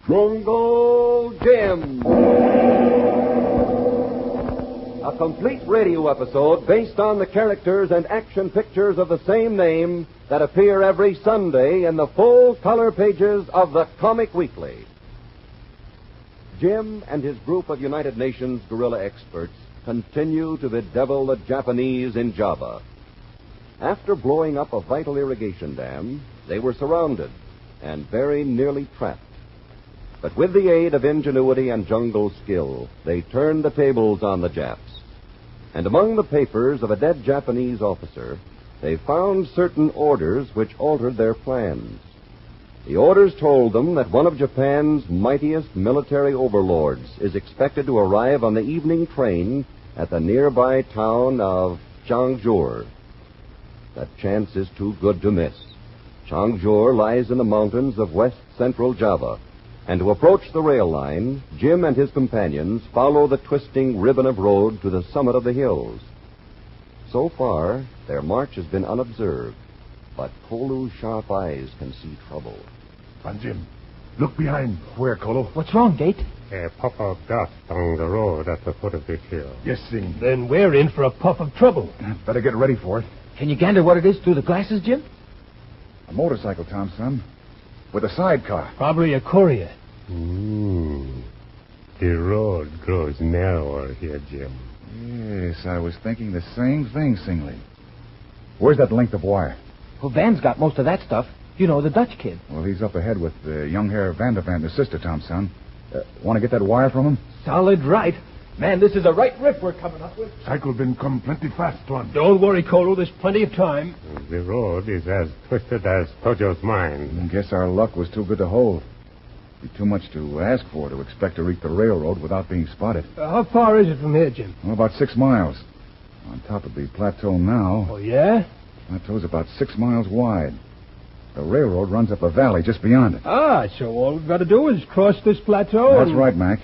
Jungle Jim. A complete radio episode based on the characters and action pictures of the same name that appear every Sunday in the full color pages of the Comic Weekly. Jim and his group of United Nations guerrilla experts continue to bedevil the Japanese in Java. After blowing up a vital irrigation dam, they were surrounded and very nearly trapped. But with the aid of ingenuity and jungle skill, they turned the tables on the Japs. And among the papers of a dead Japanese officer, they found certain orders which altered their plans. The orders told them that one of Japan's mightiest military overlords is expected to arrive on the evening train at the nearby town of Changjur. That chance is too good to miss. Changjur lies in the mountains of west-central Java, and to approach the rail line, Jim and his companions follow the twisting ribbon of road to the summit of the hills. So far, their march has been unobserved, but Kolu's sharp eyes can see trouble. Van Jim, look behind. Where, Kolu? What's wrong, Gate? A puff of dust on the road at the foot of this hill. Yes, Sing. Then we're in for a puff of trouble. Better get ready for it. Can you gander what it is through the glasses, Jim? A motorcycle, Tom, son. With a sidecar. Probably a courier. The road grows narrower here, Jim. Yes, I was thinking the same thing, Singley. Where's that length of wire? Well, Van's got most of that stuff. You know, the Dutch kid. Well, he's up ahead with young Herr Vandervan, his sister, Tom, son. Want to get that wire from him? Solid right. Man, this is a right rip we're coming up with. Cycle been come plenty fast, Tuan. Don't worry, Kolu. There's plenty of time. The road is as twisted as Tojo's mind. Guess our luck was too good to hold. Be too much to ask for to expect to reach the railroad without being spotted. How far is it from here, Jim? Well, about 6 miles. On top of the plateau now. Oh, yeah? Plateau's about 6 miles wide. The railroad runs up a valley just beyond it. Ah, so all we've got to do is cross this plateau That's right, Mac.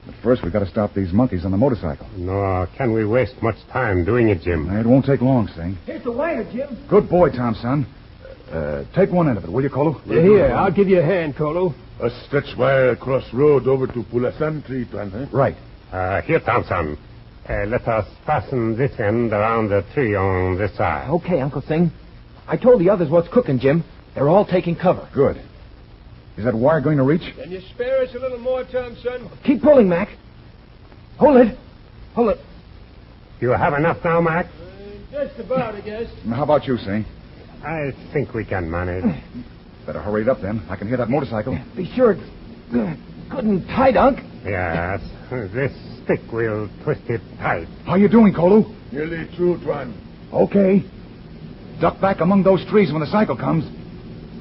But first, we've got to stop these monkeys on the motorcycle. Nor can we waste much time doing it, Jim. It won't take long, Sing. Here's the wire, Jim. Good boy, Tom, son. Take one end of it, will you, Kolu? Here, I'll give you a hand, Kolu. A stretch wire across road over to Pulasan Tree, Tuan, eh? Right. Here, Thompson. Let us fasten this end around the tree on this side. Okay, Uncle Sing. I told the others what's cooking, Jim. They're all taking cover. Good. Is that wire going to reach? Can you spare us a little more time, son? Keep pulling, Mac. Hold it. Hold it. You have enough now, Mac? Just about, I guess. How about you, Sing? I think we can manage. Better hurry it up, then. I can hear that motorcycle. Be sure it's good and tight, Unc. Yes. This stick will twist it tight. How you doing, Kolu? Nearly through, Tuan. Okay. Duck back among those trees when the cycle comes.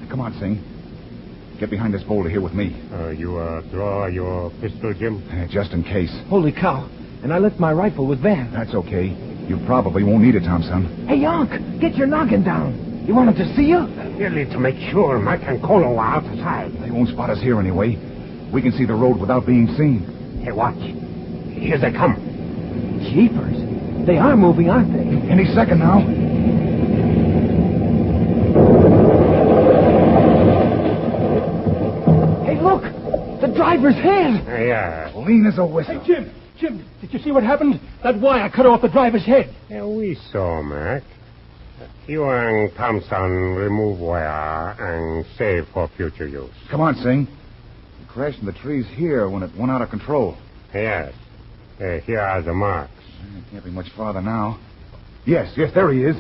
Come on, Sing. Get behind this boulder here with me. You draw your pistol, Jim? Just in case. Holy cow. And I left my rifle with Van. That's okay. You probably won't need it, Tom, son. Hey, Unc, get your noggin down. You want him to see you? Merely to make sure Mac and Kolo are outside. They won't spot us here anyway. We can see the road without being seen. Hey, watch. Here they come. Jeepers. They are moving, aren't they? Any second now. Hey, look. The driver's head. Yeah. Lean as a whistle. Hey, Jim, did you see what happened? That wire cut off the driver's head. Yeah, we saw, Mac. You and Thompson remove wire and save for future use. Come on, Sing. We crashed in the trees here when it went out of control. Yes. Here are the marks. It can't be much farther now. Yes, there he is.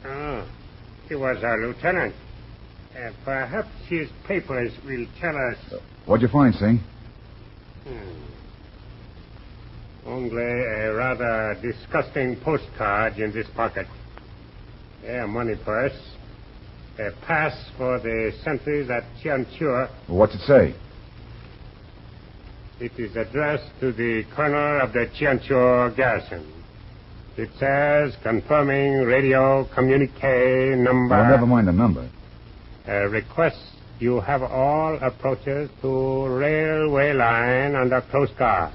Oh, he was our lieutenant. Perhaps his papers will tell us. What'd you find, Sing? Only a rather disgusting postcard in this pocket. A money purse. A pass for the sentries at Tianchur. What's it say? It is addressed to the colonel of the Tianchur garrison. It says, confirming radio communique number. Oh, never mind the number. Request you have all approaches to railway line under close guard.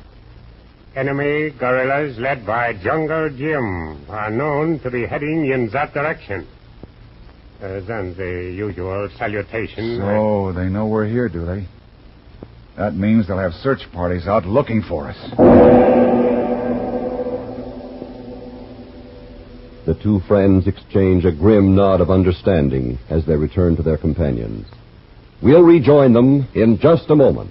Enemy guerrillas led by Jungle Jim are known to be heading in that direction. Then the usual salutation. So they know we're here, do they? That means they'll have search parties out looking for us. The two friends exchange a grim nod of understanding as they return to their companions. We'll rejoin them in just a moment.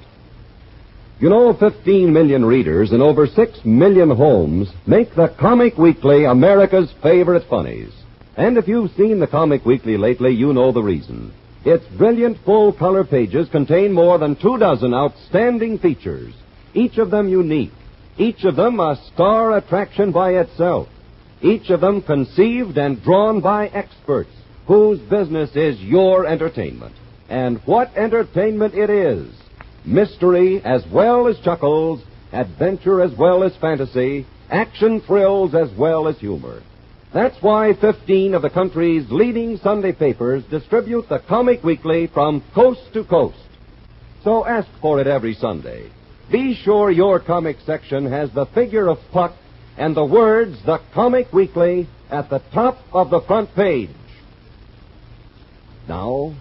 15 million readers in over 6 million homes make the Comic Weekly America's favorite funnies. And if you've seen the Comic Weekly lately, you know the reason. Its brilliant full-color pages contain more than 24 outstanding features, each of them unique, each of them a star attraction by itself, each of them conceived and drawn by experts whose business is your entertainment. And what entertainment it is! Mystery as well as chuckles, adventure as well as fantasy, action thrills as well as humor. That's why 15 of the country's leading Sunday papers distribute the Comic Weekly from coast to coast. So ask for it every Sunday. Be sure your comic section has the figure of Puck and the words, The Comic Weekly, at the top of the front page. Now,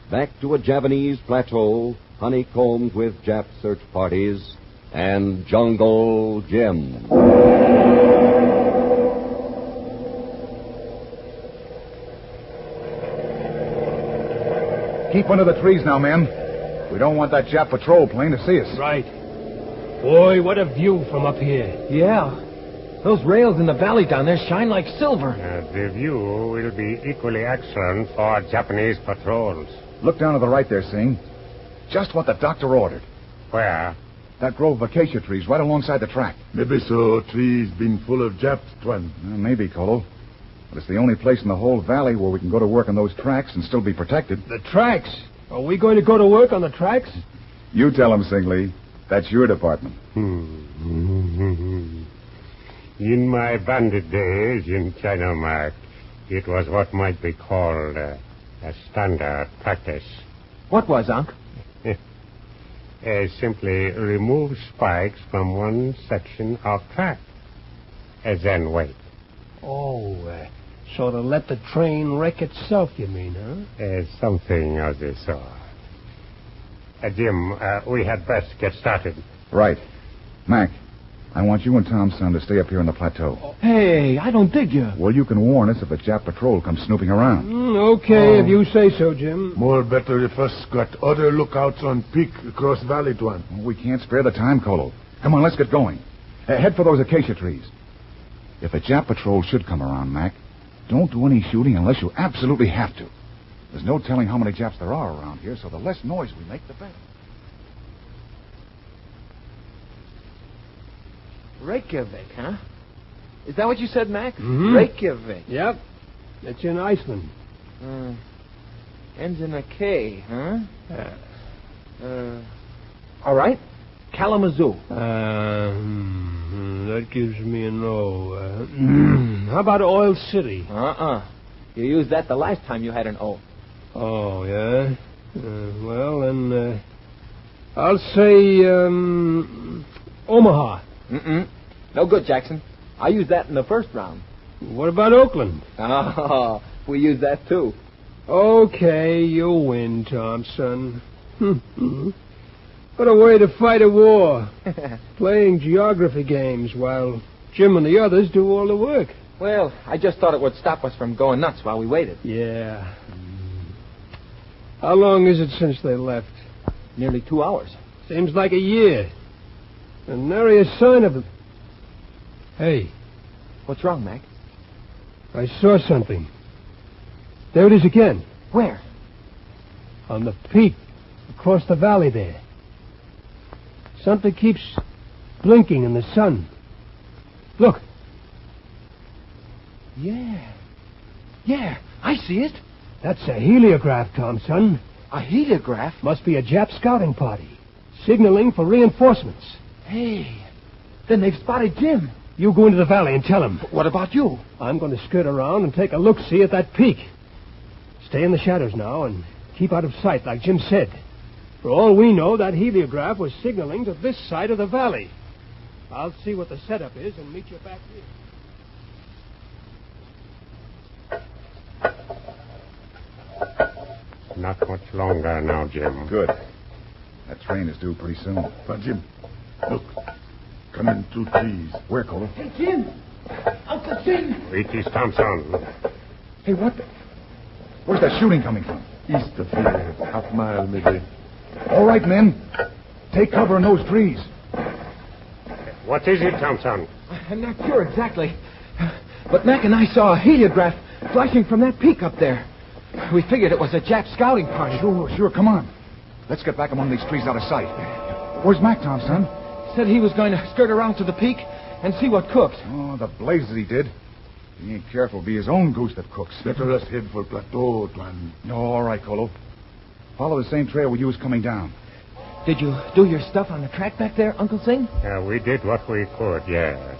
back to a Japanese plateau honeycombed with Jap search parties and Jungle Jim. Keep under the trees now, men. We don't want that Jap patrol plane to see us. Right. Boy, what a view from up here. Yeah. Those rails in the valley down there shine like silver. The view will be equally excellent for Japanese patrols. Look down to the right there, Sing. Just what the doctor ordered. Where? That grove of acacia trees right alongside the track. Maybe so trees been full of Japs, Twan. Maybe, Colo. But it's the only place in the whole valley where we can go to work on those tracks and still be protected. The tracks? Are we going to go to work on the tracks? You tell him, Singley. That's your department. In my bandit days in China, Mark, it was what might be called a standard practice. What was, Unc? Simply remove spikes from one section of track, and then wait. Oh, so to let the train wreck itself, you mean, huh? Something of the sort. Jim, we had best get started. Right. Mac, I want you and Tom's son to stay up here on the plateau. Hey, I don't dig you. Well, you can warn us if a Jap patrol comes snooping around. Okay, if you say so, Jim. More better if us got other lookouts on peak across valley, Twan. Well, we can't spare the time, Colo. Come on, let's get going. Head for those acacia trees. If a Jap patrol should come around, Mac, don't do any shooting unless you absolutely have to. There's no telling how many Japs there are around here, so the less noise we make, the better. Reykjavik, huh? Is that what you said, Mac? Mm-hmm. Reykjavik. Yep. It's in Iceland. Ends in a K, huh? All right. Kalamazoo. That gives me a no. How about Oil City? You used that the last time you had an O. Oh, yeah? Well, then, I'll say, Omaha. No good, Jackson. I used that in the first round. What about Oakland? Oh, we used that, too. Okay, you win, Thompson. What a way to fight a war. Playing geography games while Jim and the others do all the work. Well, I just thought it would stop us from going nuts while we waited. Yeah. How long is it since they left? Nearly 2 hours. Seems like a year. And nary a sign of them. Hey. What's wrong, Mac? I saw something. There it is again. Where? On the peak across the valley there. Something keeps blinking in the sun. Look. Yeah, I see it. That's a heliograph, Thompson. A heliograph? Must be a Jap scouting party. Signaling for reinforcements. Hey, then they've spotted Jim. You go into the valley and tell him. What about you? I'm going to skirt around and take a look-see at that peak. Stay in the shadows now and keep out of sight, like Jim said. For all we know, that heliograph was signaling to this side of the valley. I'll see what the setup is and meet you back here. Not much longer now, Jim. Good. That train is due pretty soon. But Jim, look. Coming through trees. Where, Colo? Hey, Jim! Uncle Jim! It is Thompson. Hey, what? Where's that shooting coming from? East of here. Half mile, maybe. All right, men. Take cover in those trees. What is it, Thompson? I'm not sure exactly. But Mac and I saw a heliograph flashing from that peak up there. We figured it was a Jap scouting party. Sure. Come on. Let's get back among these trees out of sight. Where's Mac, Thompson? Said he was going to skirt around to the peak and see what cooks. Oh, the blazes he did. He ain't careful, it'll be his own goose that cooks. Better us head for Plateau, Tuan. No, all right, Colo. Follow the same trail we used coming down. Did you do your stuff on the track back there, Uncle Sing? We did what we could, yes.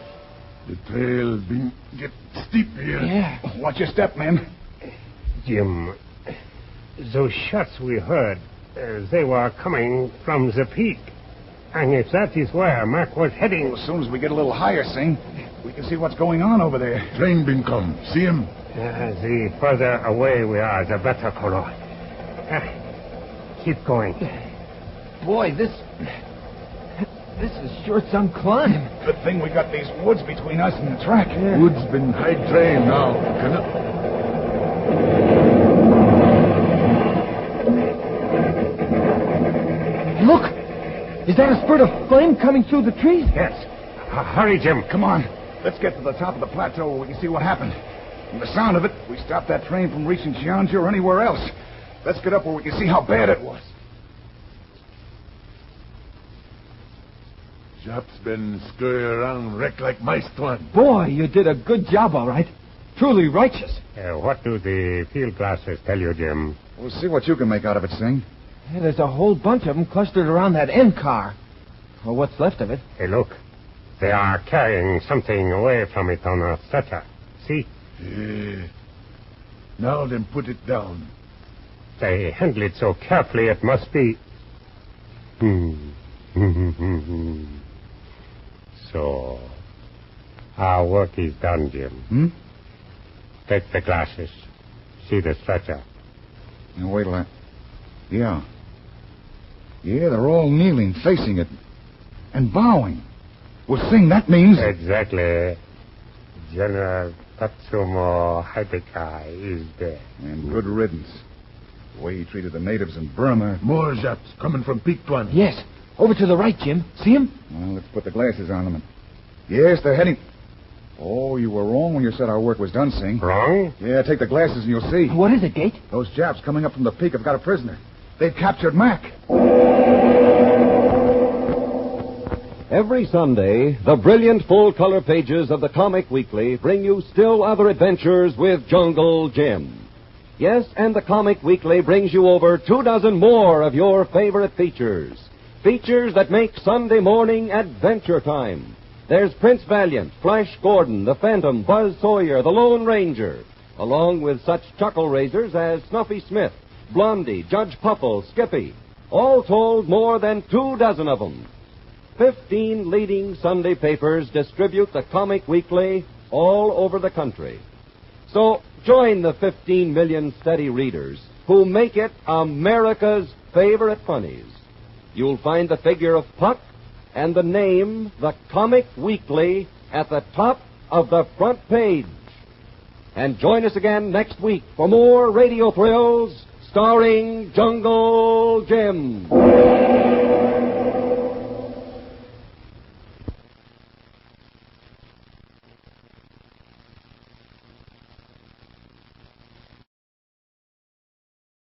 The trail been get steep here. Yeah. Watch your step, men. Jim, those shots we heard, they were coming from the peak. And if that is where Mac was heading... As soon as we get a little higher, Sing, we can see what's going on over there. Train been come. See him? The further away we are, the better, Colo. Keep going. Boy, this is sure some climb. Good thing we got these woods between us and the track. Yeah. Woods been high train now. Look! Is that a spurt of flame coming through the trees? Yes. Hurry, Jim. Come on. Let's get to the top of the plateau where we can see what happened. From the sound of it, we stopped that train from reaching Chianja or anywhere else. Let's get up where we can see how bad it was. Japs been scurry around wreck like mice, Tuan. Boy, you did a good job, all right. Truly righteous. What do the field glasses tell you, Jim? We'll see what you can make out of it, Sing. Yeah, there's a whole bunch of them clustered around that end car. Or what's left of it. Hey, look. They are carrying something away from it on a stretcher. See? Yeah. Now then put it down. They handle it so carefully it must be... So, our work is done, Jim. Take the glasses. See the stretcher. Now, wait till I... Yeah, they're all kneeling, facing it, and bowing. Well, Sing, that means... Exactly. General Tatsumo Hideka is dead. And good riddance. The way he treated the natives in Burma. More Japs coming from Peak, Tuan. Yes. Over to the right, Jim. See him? Well, let's put the glasses on them. Yes, they're heading... Oh, you were wrong when you said our work was done, Sing. Wrong? Yeah, take the glasses and you'll see. What is it, Gate? Those Japs coming up from the peak have got a prisoner. They've captured Mac. Every Sunday, the brilliant full-color pages of the Comic Weekly bring you still other adventures with Jungle Jim. Yes, and the Comic Weekly brings you over 24 more of your favorite features. Features that make Sunday morning adventure time. There's Prince Valiant, Flash Gordon, the Phantom, Buzz Sawyer, the Lone Ranger, along with such chuckle raisers as Snuffy Smith, Blondie, Judge Puffle, Skippy. All told, more than 24 of them. 15 leading Sunday papers distribute the Comic Weekly all over the country. So join the 15 million steady readers who make it America's favorite funnies. You'll find the figure of Puck and the name, the Comic Weekly, at the top of the front page. And join us again next week for more radio thrills starring Jungle Jim.